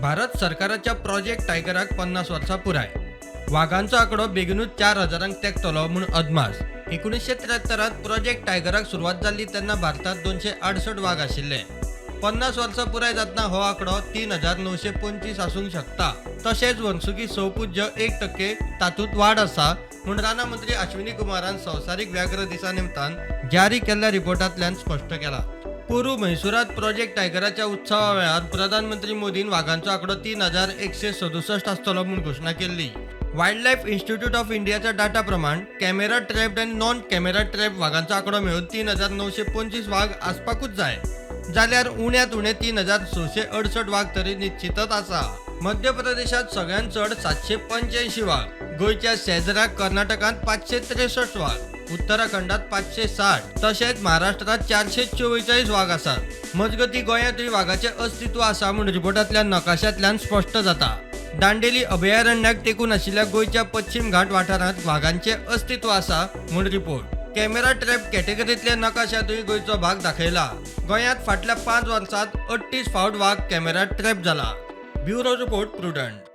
भारत सरकाराच्या प्रोजेक्ट टायगराक 50 वर्सां पुराय. वाघांचो आंकडो बेगीनूच 4000 तेंकतलो म्हूण अदमास. 1973त प्रोजेक्ट टायगराक सुरवात जाल्ली तेन्ना भारतांत 268 वाघ आशिल्ले. 50 वर्सां पुराय जातना हो आंकडो 3925 आसूंक शकता. तशेंच वर्सुकी सौपुज्य 1% तातूंत वाड आसा म्हूण राना मंत्री अश्विनी कुमारान संवसारीक व्याघ्र दिसा निमतान जारी केल्ल्या रिपोर्टांतल्यान स्पश्ट केला. पूर्व म्हैसूरात प्रोजेक्ट टायगराच्या उत्सवा वेळार प्रधानमंत्री मोदीन वाघांचो आंकडो 3167 आसतलो म्हूण घोशणा केल्ली. वायल्ड लायफ इन्स्टिट्यूट ऑफ इंडियाच्या डाटा प्रमाण कॅमेरा ट्रॅप्ड आनी नॉन कॅमेरा ट्रॅप वाघांचो आंकडो मेळून 3925 वाघ आसपाकूच जाय. जाल्यार उण्यांत उणे 3668 वाघ तरी निश्चितच आसा. मध्य प्रदेशात सगळ्यांत चड 785 वाघ, गोंयच्या शेजराक कर्नाटकांत 563 वाघ, उत्तराखंडात 560, तशेंच महाराष्ट्रात 444 वाघ आसात. मजगती गोंयांतूय वाघाचे अस्तित्व आसा म्हूण रिपोर्टांतल्या नकाशांतल्यान स्पश्ट जाता. दांडेली अभयारण्याक तेंकून आशिल्ल्या गोंयच्या पश्चिम घाट वाठारांत वाघांचे अस्तित्व आसा म्हूण रिपोर्ट. कॅमेरा ट्रॅप कॅटेगरींतल्या नकाशांतूय गोंयचो भाग दाखयला. गोंयांत फाटल्या 5 वर्सांत 38 फावट वाघ कॅमेरा ट्रॅप जाला. Bureau report prudent.